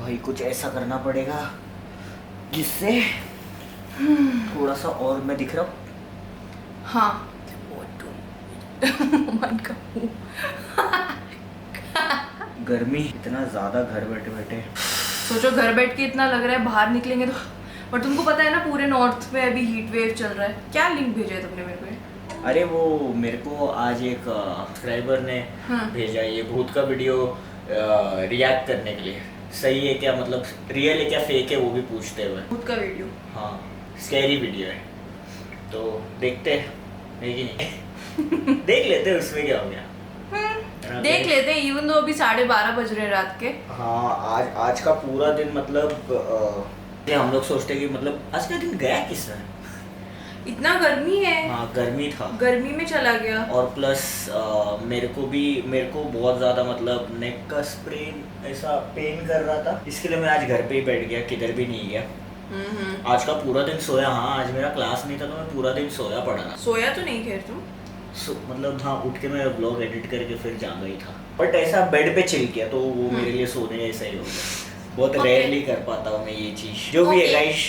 भाई कुछ ऐसा करना पड़ेगा जिससे थोड़ा सा और मैं दिख रहा हूँ। हाँ मन का गर्मी इतना ज़्यादा घर बैठे बैठे। सोचो घर बैठ के इतना लग रहा है, बाहर निकलेंगे तो। पर तुमको पता है ना पूरे नॉर्थ में अभी हीट वेव चल रहा है। क्या लिंक भेजा है तुमने मेरे को? अरे वो मेरे को आज एक सब्सक्राइबर ने भेजा ये भूत का वीडियो रिएक्ट करने के लिए। सही है क्या, मतलब रियल है क्या फेक है वो भी पूछते हुए। भूत का वीडियो? हाँ स्कैरी वीडियो है तो देखते हैं है कि नहीं। देख लेते हैं उसमें क्या हो गया। देख लेते हैं। इवन तो अभी 12:30 बज रहे हैं रात के। हाँ आज का पूरा दिन मतलब हम लोग सोचते हैं कि मतलब आज का दिन गया किस तरह। इतना गर्मी है। हाँ गर्मी था, गर्मी में चला गया। और प्लस मेरे को बहुत ज़्यादा मतलब नेक का स्प्रेन ऐसा पेन कर रहा था, इसके लिए मैं आज घर पे ही बैठ गया, किधर भी नहीं गया। आज का पूरा दिन सोया। हाँ आज मेरा क्लास नहीं था तो मैं पूरा दिन सोया पड़ा था। सोया तो नहीं खैर तुम। मतलब हाँ उठ के मैं व्लॉग एडिट करके फिर जागा ही था, बट ऐसा बेड पे चिल किया तो वो मेरे लिए सोने जैसा ही हो गया। बहुत रेयरली कर पाता हूँ मैं ये चीज़। जो भी है गाइस,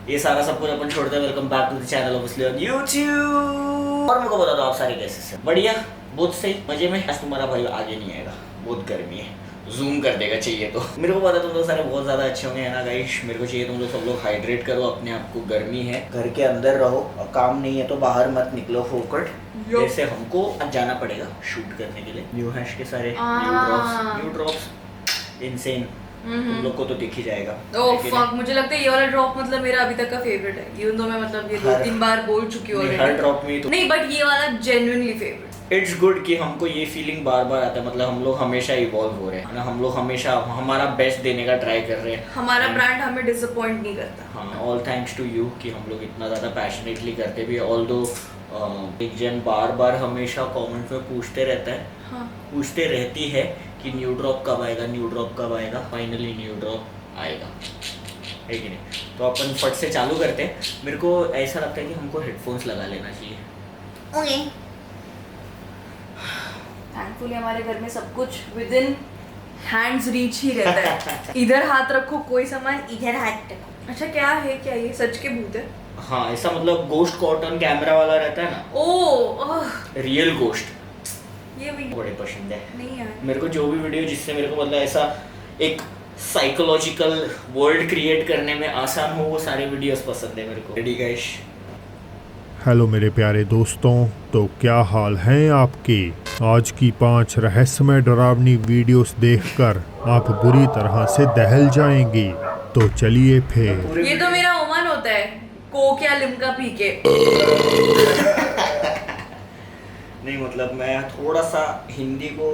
ये सारा सब कुछ अपन छोड़ते हैं। Welcome back to the channel obviously on YouTube. और मेरे को बता दो आप सारे कैसे से? बढ़िया, बहुत सही, मजे में। आज तुम्हारा भाई आगे नहीं आएगा, बहुत गर्मी है, जूम कर देगा चाहिए तो। मेरे को पता तुम लोग सारे बहुत ज़्यादा अच्छे होंगे है ना गाइस। मेरे को चाहिए तुम लोग सब लोग हाइड्रेट करो अपने आप को। गर्मी है, घर के अंदर रहो, और काम नहीं है तो बाहर मत निकलो फोकट। जैसे हमको आज जाना पड़ेगा शूट करने के लिए न्यू हैश के सारे न्यू ड्रॉप्स इनसेन। तुम लोग को तो दिख ही जाएगा। ओह फक, मुझे लगता है ये वाला ड्रॉप मतलब मेरा अभी तक का फेवरेट है। इवन दो मैं मतलब ये 2-3 बार बोल चुकी हूँ हर ड्रॉप में तो नहीं, बट ये वाला जेन्युइनली फेवरेट। इट्स गुड कि हमको ये फीलिंग बार बार आता है। मतलब हम लोग हमेशा इवॉल्व हो रहे हैं ना, हम लोग हमेशा हमारा बेस्ट देने का ट्राई कर रहे हैं। हमारा ब्रांड हमें डिसअपॉइंट नहीं करता। हाँ ऑल थैंक्स टू यू कि हम लोग इतना ज़्यादा पैशनेटली करते भी। ऑल दो एक जन बार बार हमेशा कमेंट में पूछते रहता है, पूछते रहती है कि न्यू ड्रॉप कब आएगा, न्यू ड्रॉप कब आएगा। फाइनली न्यू ड्रॉप आएगा, है कि नहीं? तो अपन फट से चालू करते हैं। मेरे को ऐसा लगता है कि हमको हेडफोन्स लगा लेना चाहिए। ओके। थैंकफुली हमारे घर में सब कुछ विद इन हैंड्स रीच ही रहता है। इधर हाथ रखो कोई सामान, इधर हाथ रखो। अच्छा क्या है, क्या ये सच के भूत है? हाँ ऐसा मतलब गोश्त कॉटन कैमरा वाला रहता है ना। ओह रियल गोश्त ये भी बड़े पसंद है नहीं यार मेरे को। जो भी वीडियो जिससे मेरे को मतलब ऐसा एक साइकोलॉजिकल वर्ल्ड क्रिएट करने में आसान हो, वो सारे वीडियोस पसंद है मेरे को। Ready guys? हेलो मेरे प्यारे दोस्तों, तो क्या हाल हैं आपके? आज की 5 रहस्यमय डरावनी वीडियोस देखकर आप बुरी तरह से दहल जाएंगे। तो चलिए फिर। ये तो मेरा ओमान होता है, कोक या लिम्का पी के। नहीं मतलब मैं थोड़ा सा हिंदी को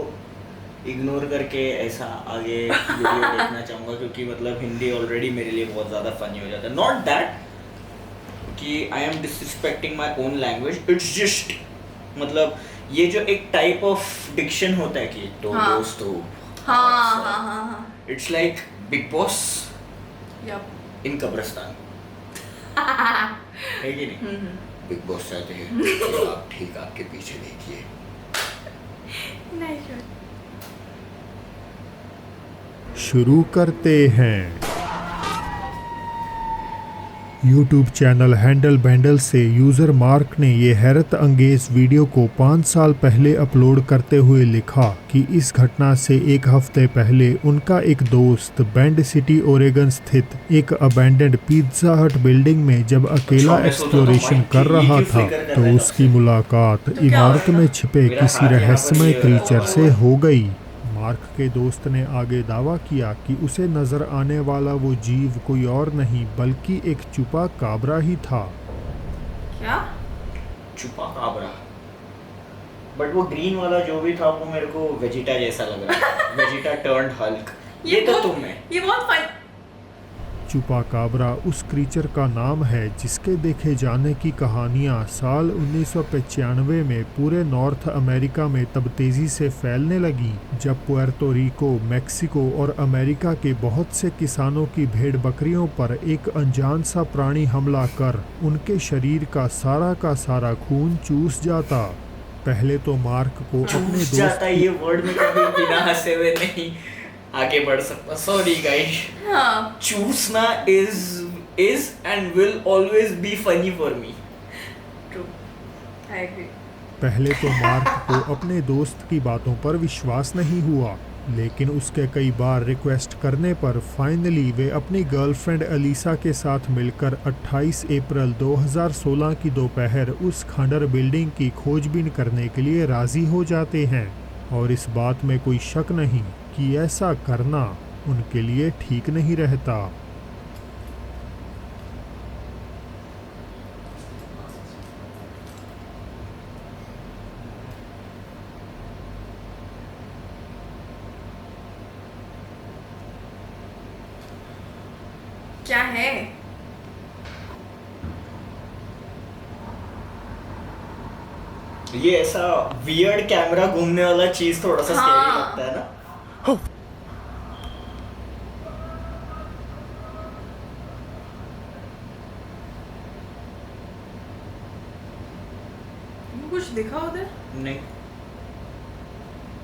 इग्नोर करके ऐसा आगे वीडियो देखना चाहूँगा, क्योंकि मतलब हिंदी ऑलरेडी मेरे लिए बहुत ज़्यादा फनी हो जाता है। नॉट दैट कि I am disrespecting my own language, it's just मतलब ये जो एक टाइप ऑफ डिक्शन होता है कि तो दोस्तों इट्स लाइक बिग बॉस इन कब्रिस्तान, है कि नहीं? बिग बॉस चाहते हैं आप ठीक आपके पीछे देखिए। शुरू करते हैं। YouTube चैनल हैंडल बैंडल से यूज़र मार्क ने ये हैरत अंगेज वीडियो को 5 साल पहले अपलोड करते हुए लिखा कि इस घटना से एक हफ्ते पहले उनका एक दोस्त बैंड सिटी ओरेगन स्थित एक अबैंडन्ड पिज़्ज़ा हट बिल्डिंग में जब अकेला एक्सप्लोरेशन कर रहा था तो उसकी मुलाकात इमारत में छिपे किसी रहस्यमय क्रीचर से हो गई। मार्क के दोस्त ने आगे दावा किया कि उसे नजर आने वाला वो जीव कोई और नहीं बल्कि एक चुपा काबरा ही था। क्या चुपा काबरा? बट वो ग्रीन वाला जो भी था वो मेरे को वेजिटा जैसा लग रहा है। Vegeta turned Hulk. ये तो तुम है। ये बहुत फन। चुपाकाब्रा उस क्रीचर का नाम है जिसके देखे जाने की कहानियां साल 1995 में पूरे नॉर्थ अमेरिका में तब तेजी से फैलने लगी जब पुएर्तो रिको, मेक्सिको और अमेरिका के बहुत से किसानों की भेड़ बकरियों पर एक अनजान सा प्राणी हमला कर उनके शरीर का सारा खून चूस जाता। पहले तो मार्क को अपने दोस्त ये वर्ड में कभी बिना हंसे हुए नहीं आगे बढ़ सकता। सॉरी गाइस, हाँ चूसना is and will always be funny for me. True, I agree. पहले तो मार्क को अपने दोस्त की बातों पर विश्वास नहीं हुआ, लेकिन उसके कई बार रिक्वेस्ट करने पर फाइनली वे अपनी गर्लफ्रेंड अलीसा के साथ मिलकर 28 अप्रैल 2016 की दोपहर उस खंडर बिल्डिंग की खोजबीन करने के लिए राजी हो जाते हैं। और इस बात में कोई शक नहीं कि ऐसा करना उनके लिए ठीक नहीं रहता। क्या है? ये ऐसा वियर्ड कैमरा घूमने वाला चीज थोड़ा सा स्कैरी हाँ। लगता है ना। कुछ दिखा उधर? नहीं,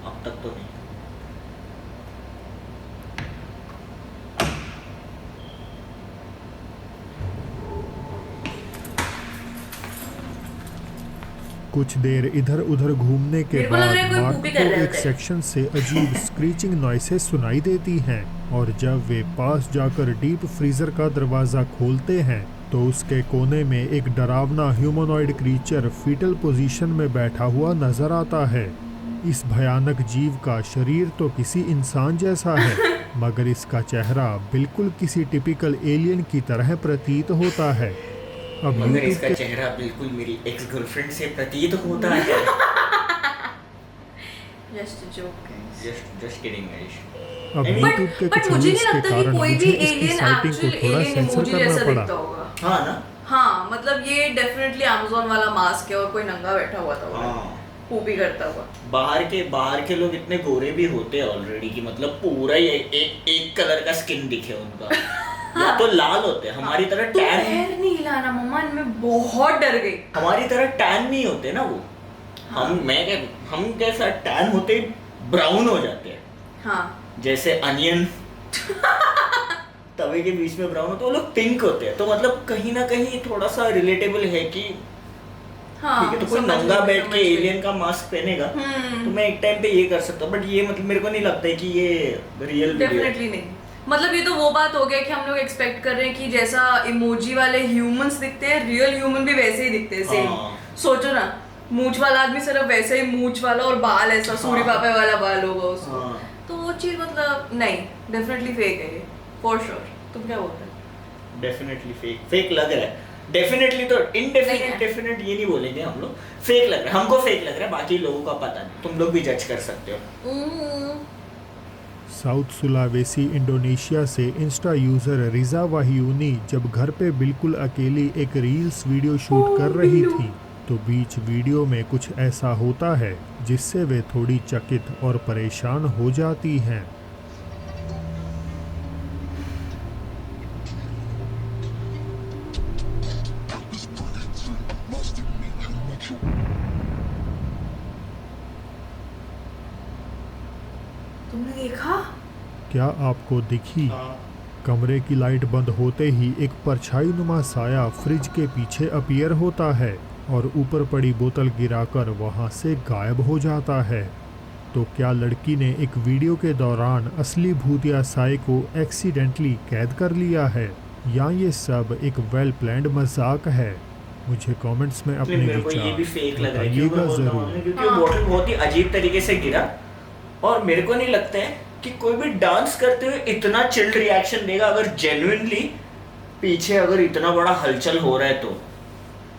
अब तक तो नहीं। कुछ देर इधर उधर घूमने के मेरे को लग बाद रहा है कोई मार्क poopy को कर रहा एक है। सेक्शन से अजीब स्क्रीचिंग नॉइसेस सुनाई देती हैं, और जब वे पास जाकर डीप फ्रीजर का दरवाज़ा खोलते हैं तो उसके कोने में एक डरावना ह्यूमनॉइड क्रीचर फीटल पोजीशन में बैठा हुआ नजर आता है। इस भयानक जीव का शरीर तो किसी इंसान जैसा है, मगर इसका चेहरा बिल्कुल किसी टिपिकल एलियन की तरह प्रतीत होता है। अब मगर YouTube इसका के चेहरा बिल्कुल मेरी एक्स गर्लफ्रेंड से प्रतीत होता है। Just joke guys. Just kidding guys. अब I mean, YouTube के बट कुछ मुझे नहीं रूल्स के लगता कि कारण कोई मुझे भी इसकी एलियन साइटिंग को एक्चुअल थोड़ा एलियन सेंसर इमोजी करना जैसा पड़ा। दिखता होगा। हाँ ना। हाँ मतलब ये डेफिनेटली अमेज़न वाला मास्क है और कोई नंगा बैठा हुआ था वो हाँ, पूपी करता हुआ। बाहर के लोग इतने गोरे भी होते हैं ऑलरेडी कि मतलब पूरा ही एक कलर का स्किन दिखे उनका। या तो लाल होते हैं, हमारी तरह तू टैन। पैर नहीं हिलाना मम्मा, मैं बहुत डर गई। हमारी तरह टैन नहीं होते ना वो। हाँ। हम कैसा टैन होते ही ब्राउन हो जाते हैं, हाँ जैसे अनियन तवे के बीच में ब्राउन होते हैं, वो लोग पिंक होते हैं। तो मतलब कहीं ना कहीं थोड़ा सा रिलेटेबल है कि हाँ ठीक है, तो कोई समझ नंगा गई, बैठ समझ के गई। एलियन का मास्क पहनेगा हम्म। तो मैं एक टाइम पे ये कर सकता हूँ, बट ये मतलब मेरे को नहीं लगता है कि ये रियल वीडियो है। डेफिनेटली नहीं। मतलब ये तो वो बात हो गया कि हम लोग एक्सपेक्ट कर रहे हैं कि जैसा इमोजी वाले ह्यूमंस दिखते हैं, रियल ह्यूमन भी वैसे ही दिखते हैं सेम। हाँ। सोचो ना, मूंछ वाला आदमी सिर्फ वैसे ही मूंछ वाला और बाल ऐसा सूर्य हाँ। पापा वाला बाल होगा उसको। हाँ। तो वो चीज मतलब नहीं, डेफिनेटली फेक है ये, फॉर श्योर। तुम क्या बोलते हो? डेफिनेटली फेक लग रहा है। डेफिनेटली तो नहीं इनडेफिनेट है। डेफिनेट ये नहीं बोलेंगे हम लोग। फेक लग रहा है, हमको फेक लग रहा है, बाकी लोगों का पता नहीं, तुम लोग भी जज कर सकते हो। साउथ सुलावेसी इंडोनेशिया से इंस्टा यूजर रिजा वाहियूनी जब घर पे बिल्कुल अकेली एक रील्स वीडियो शूट कर रही थी तो बीच वीडियो में कुछ ऐसा होता है जिससे वे थोड़ी चकित और परेशान हो जाती हैं। तुमने देखा? क्या आपको दिखी? कमरे की लाइट बंद होते ही एक परछाई नुमा साया फ्रिज के पीछे अपीयर होता है और ऊपर पड़ी बोतल गिराकर वहां से गायब हो जाता है। तो क्या लड़की ने एक वीडियो के दौरान असली भूतिया साए को एक्सीडेंटली कैद कर लिया है या ये सब एक वेल प्लान्ड मजाक है? मुझे कमेंट्स में अपने मेरे को ये भी फेक लग रहा है, क्यों मैं बताइएगा बोलता हूँ ज़रूर। ना, क्योंकि वो बॉटल बहुत ही अजीब तरीके से गिरा और मेरे को नहीं लगता है कि कोई भी डांस करते हुए इतना चिल्ड रिएक्शन देगा अगर जेन्युइनली पीछे अगर इतना बड़ा हलचल हो रहा है तो।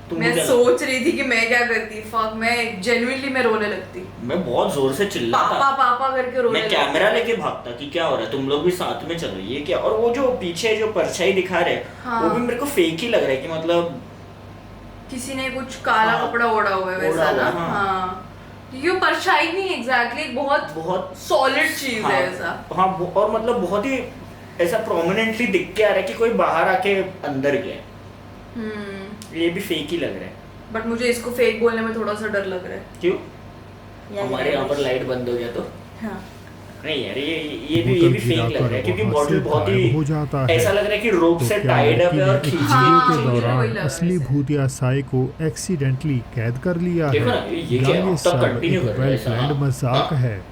तुमको मैं क्या लगता सोच रही थी कि मैं क्या करती, फक, मैं जेन्युइनली मैं रोने लगती, है? मैं बहुत जोर से चिल्लाता, पापा पापा करके रोने मैं लगती। कैमरा लेके भागता कि क्या हो रहा है, तुम लोग भी साथ में चलो, ये क्या। और वो जो पीछे जो परछाई दिखा रहे हैं, हाँ। वो भी मेरे को फेक ही लग रहा है कि मतलब किसी ने कुछ काला हाँ, कपड़ा ओढ़ा हुआ है वैसा ओढ़ा ना। हुआ, हाँ। हाँ ये परछाई नहीं एग्जैक्टली, बहुत सॉलिड चीज है ऐसा। हाँ और मतलब बहुत ही ऐसा प्रोमिनेंटली दिख के आ रहा है कि कोई बाहर आके अंदर गया है। ये भी फेक ही लग रहा है। बट मुझे इसको फेक बोलने में थोड़ा सा डर लग रहा है। क्यों? हमारे यहाँ पर लाइट बंद हो गया तो हाँ नहीं यार ये भी बोतल फेक लग रहा है गिराकर क्योंकि वहाँ बॉटल से बहुत गायब हो ही जाता है। ऐसा लग रहा है कि रोप तो से क्या टाइड अप लड़की है ने और इस खींच वीडियो हाँ, के मुझे वही दौरान लग रहा है असली ऐसे। भूतिया साई को एक्सीडेंटली कैद कर लिया है देखो ना, ये या क्या ये अब तक सब कंटिन्यू एक कर रहा है वेल ऐसा, प्लान्ड हाँ, मजाक हाँ। है?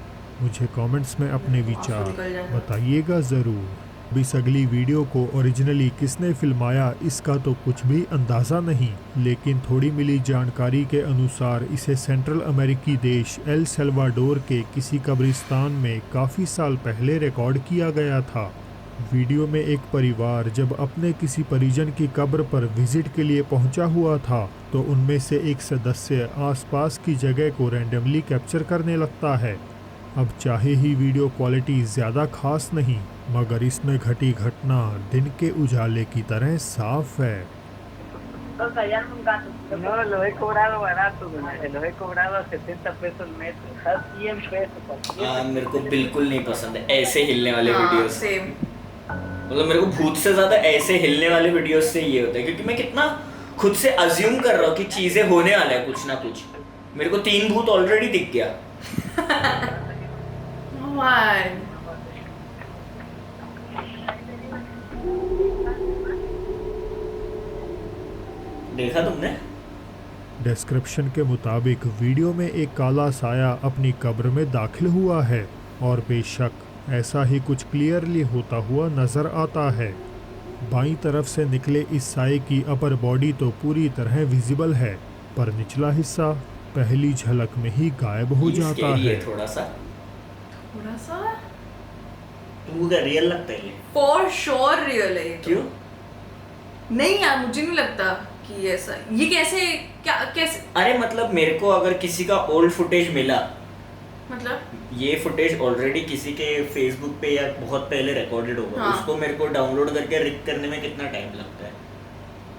मुझे कमेंट्स में अपने आंसू विचार निकल जाएगा। बताइएगा ज़रूर। इस अगली वीडियो को ओरिजिनली किसने फिल्माया इसका तो कुछ भी अंदाज़ा नहीं, लेकिन थोड़ी मिली जानकारी के अनुसार इसे सेंट्रल अमेरिकी देश एल सल्वाडोर के किसी कब्रिस्तान में काफ़ी साल पहले रिकॉर्ड किया गया था। वीडियो में एक परिवार जब अपने किसी परिजन की कब्र पर विजिट के लिए पहुंचा हुआ था तो उनमें से एक सदस्य आसपास की जगह को रैंडमली कैप्चर करने लगता है। अब चाहे ही वीडियो क्वालिटी ज़्यादा खास नहीं, मगर इसमें घटी घटना दिन के उजाले की तरह साफ है। No, lo he cobrado barato, lo he cobrado a 70 pesos el metro, está 100 pesos por मेरे को बिल्कुल नहीं पसंद है ऐसे हिलने वाले हाँ, वीडियोस। सेम। मतलब मेरे को भूत से ज्यादा ऐसे हिलने वाले वीडियोस से ये होता है क्योंकि मैं कितना खुद से अज्यूम कर रहा हूँ कि चीजें होने वाला है कुछ ना कुछ। मेरे को 3 भूत ऑलरेडी दिख गया। Why? देखा तुमने? डिस्क्रिप्शन के मुताबिक वीडियो में एक काला साया अपनी कब्र में दाखिल हुआ है और बेशक ऐसा ही कुछ क्लियरली होता हुआ नज़र आता है। बाईं तरफ से निकले इस साए की अपर बॉडी तो पूरी तरह विजिबल है, पर निचला हिस्सा पहली झलक में ही गायब हो ये जाता scary है। थोड़ा सा। थोड़ा सा तुमको क्या रियल लगता है ये? फॉर श्योर रियल है ये तो। क्यों? नहीं यार, मुझे नहीं लगता कि ऐसा। ये कैसे, क्या कैसे अरे मतलब मेरे को अगर किसी का ओल्ड फुटेज मिला, मतलब ये फुटेज ऑलरेडी किसी के फेसबुक पे या बहुत पहले रिकॉर्डेड होगा, हाँ। उसको मेरे को डाउनलोड करके रिक करने में कितना टाइम लगता है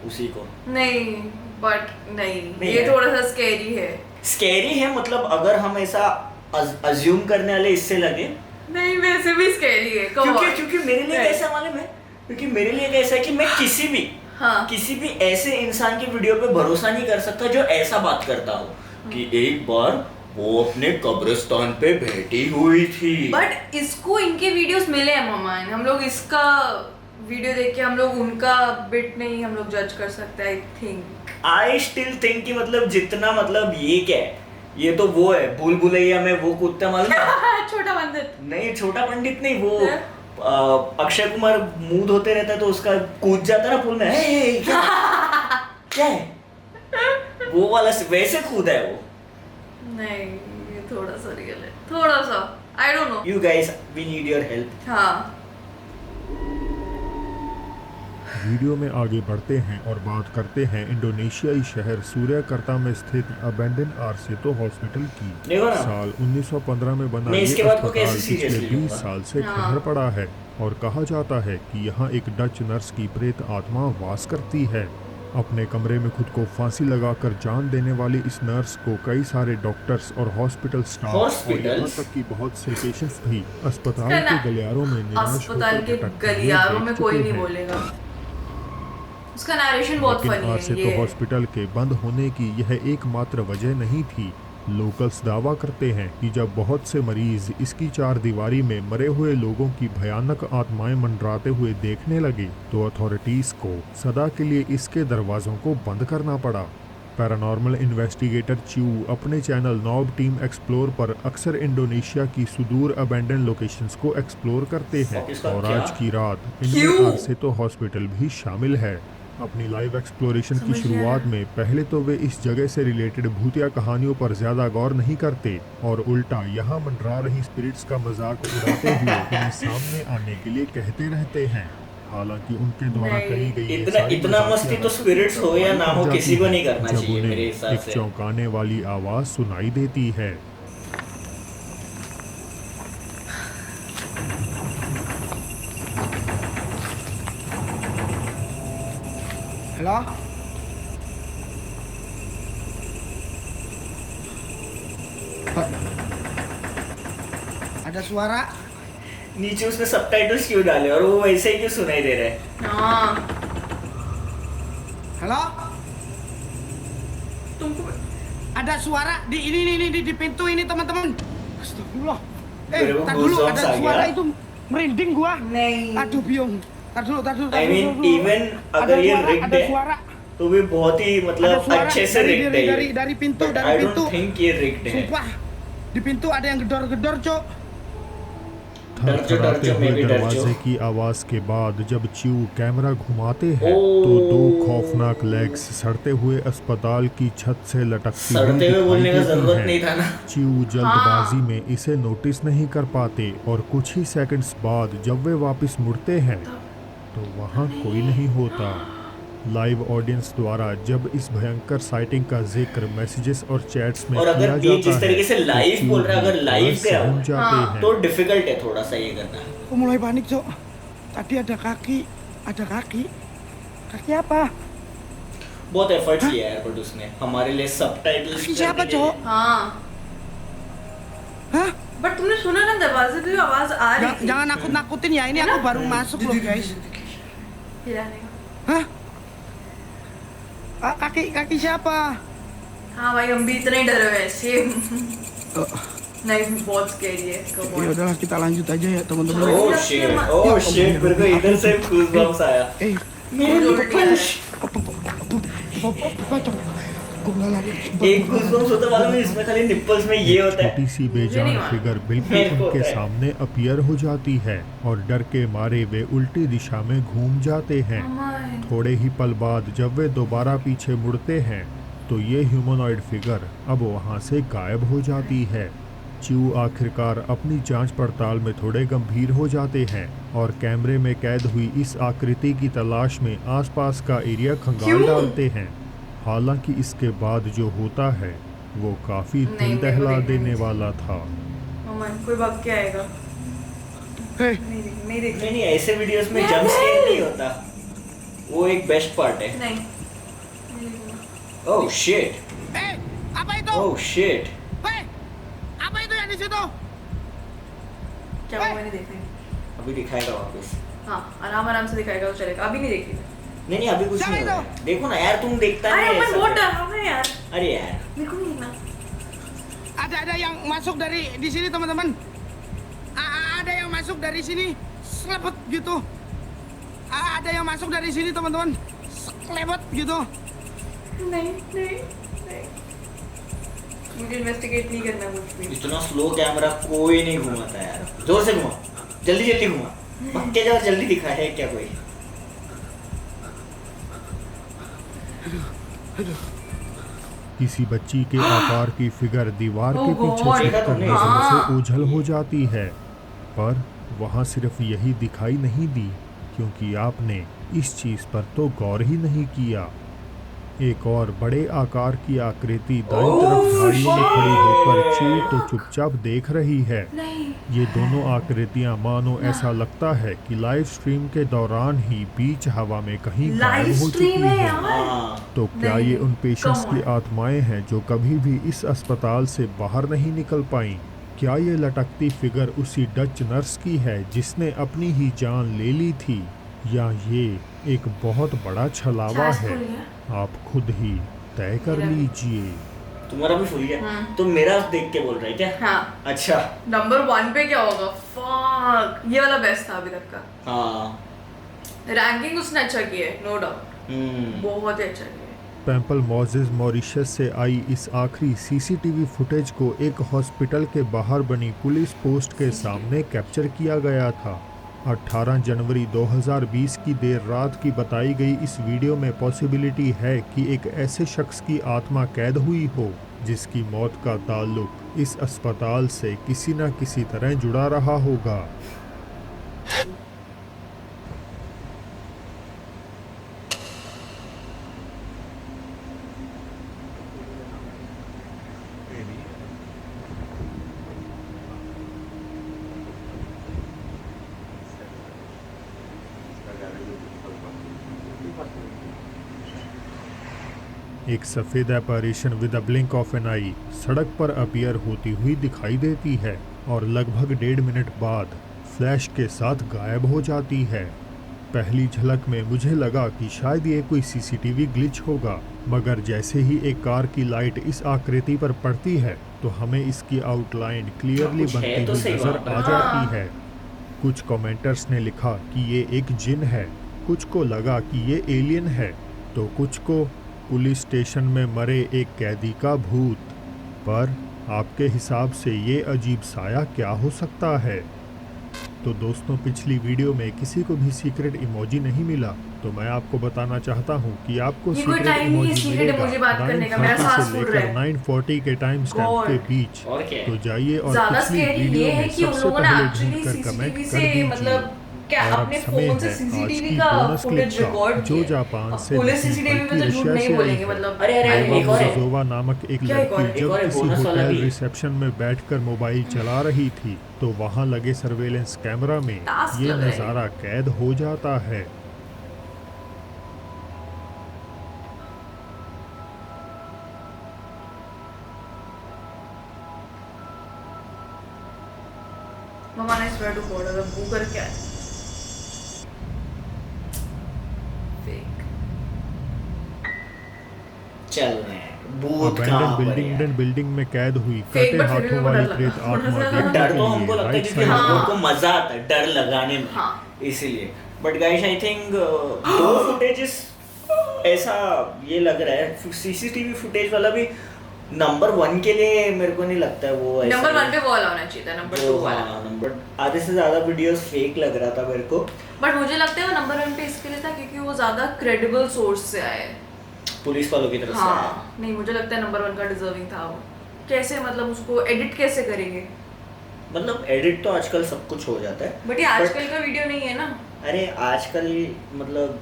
उसी को। नहीं, बट नहीं, नहीं ये है। थोड़ा सा स्कैरी है। स्कैरी है मतलब अगर हम ऐसा अज्यूम करने वाले इससे लगे, नहीं, वैसे भी स्कैरी है। come on. क्योंकि मेरे लिए Right. कैसा मालूम है, क्योंकि मेरे लिए कैसा है कि मैं हाँ। किसी भी ऐसे इंसान की वीडियो पे भरोसा नहीं कर सकता जो ऐसा बात करता हो कि एक बार वो अपने कब्रिस्तान पे बैठी हुई थी। बट इसको इनके वीडियोस मिले हैं ममान, हम लोग इसका वीडियो देख के हम लोग उनका बिट नहीं हम लोग जज कर सकते। I think I still think कि मतलब जितना मतलब ये क्या है, ये तो वो है भूल भुलैया में वो कूदता मालूम है? छोटा पंडित नहीं, छोटा पंडित नहीं, वो है? अक्षय कुमार मूड होते रहता है तो उसका कूद जाता ना पुल में, "हे, क्या है वो वाला वैसे कूदा है वो। नहीं, ये थोड़ा सा रियल है, थोड़ा सा। I don't know. You guys we need your help. हाँ, वीडियो में आगे बढ़ते हैं और बात करते हैं इंडोनेशियाई शहर सूर्याकर्ता में स्थित अबेंडन आरसेतो हॉस्पिटल की। देखो ना। साल 1915 में बना मैं ये इसके बाद को अस्पताल कैसे पिछले seriously 20 लूंगा? साल से हाँ। खंडर पड़ा है और कहा जाता है कि यहाँ एक डच नर्स की प्रेत आत्मा वास करती है। अपने कमरे में खुद को फांसी लगाकर जान देने वाली इस नर्स को कई सारे डॉक्टर्स और हॉस्पिटल स्टाफ और यहाँ हॉस्पिटल्स? तक कि बहुत से पेशेंट्स भी अस्पताल इसका के ना- गलियारों में निराश अस्पताल होकर के भटकते हुए गलियारों देख में चुके कोई नहीं हैं। बोलेगा। उसका नरेशन बहुत लेकिन फनी है आरसेतो ये। हॉस्पिटल के बंद होने की यह एकमात्र वजह नहीं थी। लोकल्स दावा करते हैं कि जब बहुत से मरीज इसकी चार दीवारी में मरे हुए लोगों की भयानक आत्माएं मंडराते हुए देखने लगे तो अथॉरिटीज को सदा के लिए इसके दरवाजों को बंद करना पड़ा। पैरानॉर्मल इन्वेस्टिगेटर च्यू अपने चैनल नॉब टीम एक्सप्लोर पर अक्सर इंडोनेशिया की सुदूर अबेंडन लोकेशंस को एक्सप्लोर करते हैं इसका और क्या? आज की रात क्यों? इनमें आरसेतो हॉस्पिटल भी शामिल है। अपनी लाइव एक्सप्लोरेशन की समझ गया। शुरुआत में पहले तो वे इस जगह से रिलेटेड भूतिया कहानियों पर ज्यादा गौर नहीं करते और उल्टा यहाँ मंडरा रही स्पिरिट्स का मजाक उड़ाते हुए उन्हें सामने आने के लिए कहते रहते हैं। हालांकि उनके द्वारा नहीं। कही गई ये इतना- सारी इतना मजाकिया मस्ती तो हरकतें spirits हो या ना हो, जाती किसी को हैं नहीं करना जब चाहिए उन्हें मेरे हिसाब एक से। चौंकाने वाली आवाज सुनाई देती है। Halo? Ada suara? नीचे उसने सबटाइटल्स क्यों डाले और वो वैसे ही क्यों सुनाई दे रहा है? हाँ, Halo? तुमको Ada suara di ini di pintu ini teman-teman. Astagfirullah. मेरे को tar dulu goosebumps ada आ suara गया। itu merinding gua. नहीं Aduh biung. Tar dulu, tar dulu. I mean, even Ada अगर ये suara, rigged ada है suara. तो भी बहुत ही Ada मतलब suara अच्छे से rigged है ये। dari pintu, But dari I pintu. don't think ये rigged है। Sumpah. Di pintu ada yang gedor-gedor, Cok. थरथराते मैं हुए भी डर दरवाजे जो। की आवाज के बाद जब च्यू कैमरा घुमाते हैं ओ। तो दो खौफनाक लेग्स सड़ते हुए अस्पताल की छत से लटकती हुई सड़ते हुए दिखाई बोलने का देती जरूरत हैं। नहीं था ना। च्यू जल्दबाजी में इसे नोटिस नहीं कर पाते और कुछ ही सेकंड्स बाद जब वे वापस मुड़ते हैं तो वहाँ कोई नहीं होता। लाइव ऑडियंस द्वारा जब इस भयंकर साइटिंग का जिक्र मैसेजेस और चैट्स में और अगर किया ये जाता जिस तरीके से है, तो लाइव च्यू बोल रहा है, भी अगर लाइव थोड़ा गया सहम जाते हाँ, हैं। तो डिफिकल्ट है थोड़ा सा ये करना। Aku mulai panik, Cok. Tadi ada kaki. Ada kaki. Kaki apa? बहुत एफर्ट किया है प्रोड्यूस ने हमारे लिए सबटाइटल्स Kaki siapa, Cok? हाँ Hah? बट तुमने सुना ना दरवाजे पे आवाज आ रही थी Jangan nakut-nakutin ya. Ini aku baru masuk loh, guys. हिलाने का Hah? Kaki siapa? हाँ भाई हम भी इतने ही डरे हुए हैं सेम नहीं बहुत स्कैरी है come on. Ya udahlah kita lanjut aja ya teman-teman. Oh shit मेरे को इधर से गूज़बम्प्स आया। Eh, मेरे उल्टी आ एक गूज़बम्प्स होता वाला में इसमें खाली निप्पल्स में ये होता है। छोटी सी मुझे नहीं बेजान मालूम। फिगर बिल्कुल मेरे को उनके होता है। सामने अपीयर हो जाती है और डर के मारे वे उल्टी दिशा में घूम जाते हैं। थोड़े ही पल बाद जब वे दोबारा पीछे मुड़ते हैं तो ये ह्यूमनॉइड फिगर अब वहाँ से गायब हो जाती है। च्यू आखिरकार अपनी जांच पड़ताल में थोड़े गंभीर हो जाते हैं और कैमरे में कैद हुई इस आकृति की तलाश में आसपास का एरिया खंगाल क्यों? डालते हैं। हालांकि इसके बाद जो होता है वो काफी नहीं, दिल मेरे को दहला देखना देने नहीं। वाला था। अमन कोई भाग के आएगा Hei, नहीं देख नहीं ऐसे वीडियोस में जंप स्केयर नहीं होता, वो एक बेस्ट पार्ट है। नहीं oh shit, eh, apa itu? Oh shit. Hei, apa itu yang di situ? क्या वो मैंने देखा नहीं अभी दिखाएगा वापस। हाँ आराम आराम से दिखाएगा तो चलेगा अभी नहीं देखी मैं। नहीं अभी कुछ नहीं चलेगा। हो रहा है। देखो ना यार तुम देखता अरे नहीं अमन ऐसा बहुत फिर। डर रहा है यार अरे यार मेरे को नहीं देखना Ada yang masuk dari di sini teman-teman. Ada yang masuk dari sini, selebet gitu. Ada yang masuk dari sini teman-teman, selebet gitu. नहीं नहीं नहीं मुझे इन्वेस्टिगेट नहीं करना कुछ भी इतना स्लो कैमरा कोई नहीं घुमाता यार। जोर से घुमा, जल्दी जल्दी घुमा, भाग के जाओ, जल्दी दिखा है क्या कोई। किसी बच्ची के आकार की फिगर दीवार के ओह पीछे गॉड, छिपकर तुमने? नजरों से हाँ। ओझल हो जाती है, पर वहाँ सिर्फ यही दिखाई नहीं दी क्योंकि आपने इस चीज पर तो गौर ही नहीं किया। एक और बड़े आकार की आकृति दाईं तरफ झाड़ियों में खड़ी होकर च्यू तो चुपचाप देख रही है। नहीं ये दोनों आकृतियां मानो ऐसा लगता है कि लाइव स्ट्रीम के दौरान ही बीच हवा में कहीं लाइव गायब हो चुकी स्ट्रीम है है। यार हाँ तो क्या नहीं, ये उन पेशेंट्स come की on। आत्माएं हैं जो कभी भी इस अस्पताल से बाहर नहीं निकल पाईं? क्या ये लटकती फिगर उसी डच नर्स की है जिसने अपनी ही जान ले ली थी, या ये एक बहुत बड़ा छलावा छाछ है? खुल गया। आप खुद ही तय कर मेरा भी। लीजिए। तुम्हारा भी फुल गया। हाँ। तुम मेरा देख के बोल रहे क्या? हाँ अच्छा नंबर 1 पे क्या होगा फक ये वाला बेस्ट था अभी तक का हाँ रैंकिंग उसने अच्छा किया है नो डाउट बहुत ही अच्छा किया है पैम्पल मोजेस मॉरिशस से आई इस आखिरी सीसीटीवी फुटेज को एक हॉस्पिटल के बाहर बनी पुलिस पोस्ट के सामने कैप्चर किया गया था। 18 जनवरी 2020 की देर रात की बताई गई इस वीडियो में पॉसिबिलिटी है कि एक ऐसे शख्स की आत्मा कैद हुई हो जिसकी मौत का ताल्लुक इस अस्पताल से किसी न किसी तरह जुड़ा रहा होगा। एक सफ़ेद apparition with a blink of an eye सड़क पर अपीयर होती हुई दिखाई देती है और लगभग 1.5 मिनट बाद फ्लैश के साथ गायब हो जाती है। पहली झलक में मुझे लगा कि शायद ये कोई सीसीटीवी ग्लिच होगा, मगर जैसे ही एक कार की लाइट इस आकृति पर पड़ती है तो हमें इसकी आउटलाइन क्लियरली कुछ है बनती तो हुई सही नजर वहाँ पर। आ जाती है। कुछ कमेंटर्स ने लिखा कि ये एक जिन है, कुछ को लगा कि ये एलियन है, तो कुछ को पुलिस स्टेशन में मरे एक कैदी का भूत। पर आपके हिसाब से ये अजीब साया क्या हो सकता है? तो दोस्तों, पिछली वीडियो में किसी को भी सीक्रेट इमोजी नहीं मिला, तो मैं आपको बताना चाहता हूँ कि आपको ये कोई सीक्रेट time नहीं है इमोजी secret मिलेगा emoji बात करने का, मेरा 9:30 सांस से फूल लेकर रहा है। 9:40 के टाइम स्टैम्प के God. बीच। और क्या है? तो जाइए और ज्यादा पिछली स्कैरी वीडियो ये है में कि उन सबसे लोगों ने पहले एक्चुअली ढूंढकर कमेंट सीसीटीवी कर से दीजिए। मतलब क्या और अब अपने समय फोन से है आज सीसीटीवी की का बोनस फुटेज क्लिप का, रिकॉर्ड जो जापान से पुलिस नहीं सीसीटीवी में बल्कि तो झूठ रशिया नहीं से आई बोलेंगे है। मतलब अरे, अरे, आइवा एक और है। मोजोवा नामक एक क्या एक और है? लड़की एक और जब है, किसी बोनस वाला होटल भी है। रिसेप्शन में बैठकर मोबाइल चला रही थी तो वहां लगे सर्वेलेंस कैमरा में टास्क ये लग रहा है। नजारा कैद हो जाता है। मम्मा ने स्वेयर टू गॉड अगर वो कर क्या है फेक चल रहे हैं भूत अबैंडन कहाँ पर बिल्डिंग है? बिल्डिंग में कैद हुई Fake कटे but फिर हाथों भी वाली डर प्रेत लगा। आत्मा डर देखने डर के तो लिए हमको लगता है राइट क्योंकि साइड हम हाँ। लोग को मजा आता है डर लगाने में, हाँ। इसीलिए। बट गाइस आई थिंक दो फुटेजेस ऐसा ये लग रहा है, सीसीटीवी फुटेज वाला भी नंबर 1 के लिए मेरे को नहीं लगता है वो ऐसा नंबर है। 1 पे वो वाला होना चाहिए था, नंबर 2 वाला। हाँ, नंबर आधे से ज्यादा वीडियोस फेक लग रहा था मेरे को। बट मुझे लगता है वो नंबर 1 पे इसके लिए था क्योंकि वो ज्यादा क्रेडिबल सोर्स से आए हैं। पुलिस वालों की तरफ से आया। हाँ नहीं, मुझे लगता है नंबर 1 का डिजर्विंग था वो। कैसे मतलब उसको एडिट कैसे करेंगे? मतलब एडिट तो आजकल सब कुछ हो जाता है। बट ये आजकल का वीडियो नहीं है ना। अरे आजकल मतलब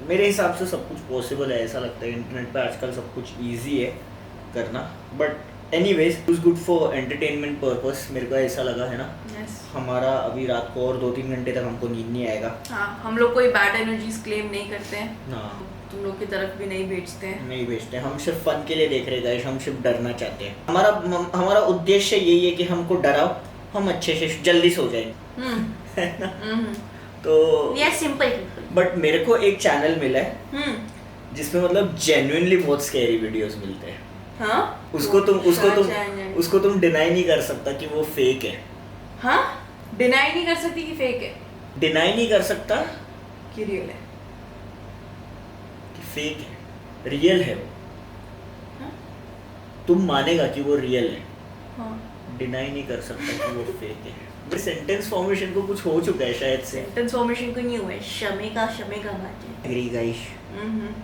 मेरे हिसाब से सब कुछ पॉसिबल है, ऐसा लगता है इंटरनेट पे आजकल सब कुछ इजी है करना। But anyways it was good for entertainment purpose, मेरे को ऐसा लगा है ना। यस हमारा अभी रात को और 2-3 घंटे तक हमको नींद नहीं आएगा हाँ, हम लोग कोई बैड एनर्जीज क्लेम नहीं करते हैं, ना, तुम लोग की तरफ भी नहीं भेजते हैं। नहीं बेचते। हम सिर्फ फन के लिए देख रहे गाइस, हम सिर्फ डरना चाहते हैं। हमारा उद्देश्य यही है कि हमको डराओ, हम अच्छे से जल्दी सो जाएंगे, है ना। तो ये सिंपल। बट मेरे को एक चैनल मिला है जिसमें मतलब जेन्युइनली बहुत स्कैरी वीडियोस मिलते हैं। हाँ उसको चैनल। तुम डिनाई नहीं कर सकता कि वो फेक है। हाँ डिनाई नहीं कर सकती कि फेक है डिनाई नहीं कर सकता कि रियल है। कि फेक है, रियल है वो। हाँ? तुम मानेगा कि वो रियल है, हाँ डिनाई नहीं कर सकता कि वो फेक है। मेरे सेंटेंस फॉर्मेशन को कुछ हो चुका है शायद से। ट्रांसफॉर्मेशन को नहीं हुआ है, शमे का बात है। एग्री गाइस,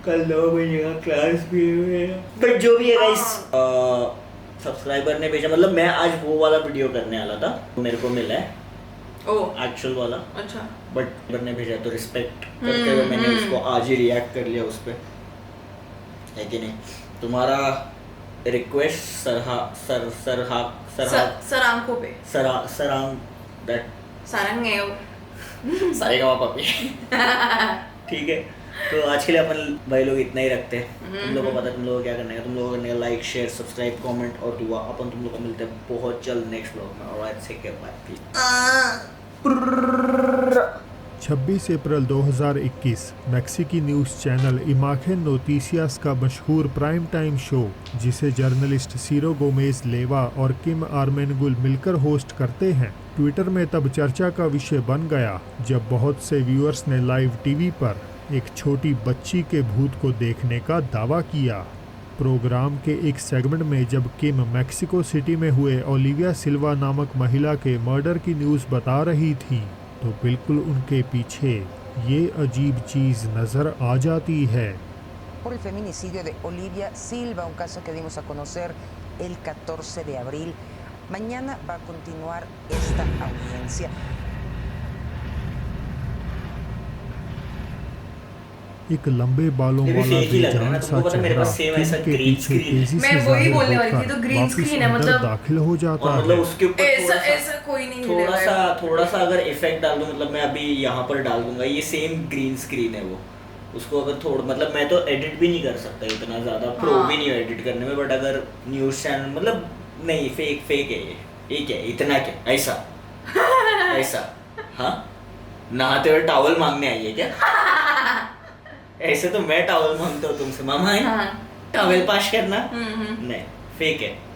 कल 9 बजे का क्लास भी है। बट जो भी है गाइस, सब्सक्राइबर ने भेजा, मतलब मैं आज वो वाला वीडियो करने वाला था, मेरे को मिला है ओह एक्चुअल वाला। अच्छा बट ने भेजा तो रिस्पेक्ट करते हुए मैंने उसको आज ही रिएक्ट कर लिया उस पर, है कि नहीं। तुम्हारा रिक्वेस्ट सर आंखों पे सरांग दैट सारंग है वो। सारेगा पापी। ठीक है, तो आज के लिए अपन भाई लोग इतना ही रखते हैं। तुम लोगों को पता है तुम लोगों को क्या करना है, तुम लोगों को करना है लाइक शेयर सब्सक्राइब कमेंट और दुआ। अपन तुम लोग को मिलते हैं बहुत जल्द नेक्स्ट व्लॉग में। Alright, take care, bye. 26 अप्रैल 2021 मैक्सिकी न्यूज़ चैनल इमाखेन नोटिसियास का मशहूर प्राइम टाइम शो, जिसे जर्नलिस्ट सीरो गोमेज लेवा और किम आर्मेनगुल मिलकर होस्ट करते हैं, ट्विटर में तब चर्चा का विषय बन गया जब बहुत से व्यूअर्स ने लाइव टीवी पर एक छोटी बच्ची के भूत को देखने का दावा किया। प्रोग्राम के एक सेगमेंट में जब किम मैक्सिको सिटी में हुए ओलिविया सिल्वा नामक महिला के मर्डर की न्यूज़ बता रही थी, तो बिल्कुल उनके पीछे ये अजीब चीज़ नज़र आ जाती है। Por el feminicidio de Olivia Silva, un caso que dimos a conocer el 14 de abril. Mañana va a continuar esta audiencia. एक लंबे बालों ये भी वाला fake ही लग रहा है ना, बेजान सा तुमको पता है मेरे चेहरा पास same किम ऐसा के green पीछे screen है। तेजी मैं से वही जाहिर बोलने वाली थी, होकर तो green वापस screen है, अंदर मतलब- दाखिल हो जाता और मतलब है। उसके ऊपर ऐसा कोई नहीं हिलेगा। थोड़ा सा अगर इफेक्ट डाल दूं, मतलब मैं अभी यहाँ पर डाल दूंगा, ये सेम ग्रीन स्क्रीन है वो। उसको अगर थोड़ा, मतलब मैं तो एडिट भी नहीं कर सकता इतना ज़्यादा, प्रो हाँ। भी नहीं हूँ एडिट करने में। बट अगर न्यूज़ चैनल, मतलब नहीं, फेक है ये क्या है, इतना क्या ऐसा ऐसा। हाँ नहाते हुए टॉवल मांगने आई है क्या? ऐसे तो मैं टॉवल मांगता हूँ तुमसे, मामा है हाँ। टॉवल पास करना। हम्म। नहीं, फेक है।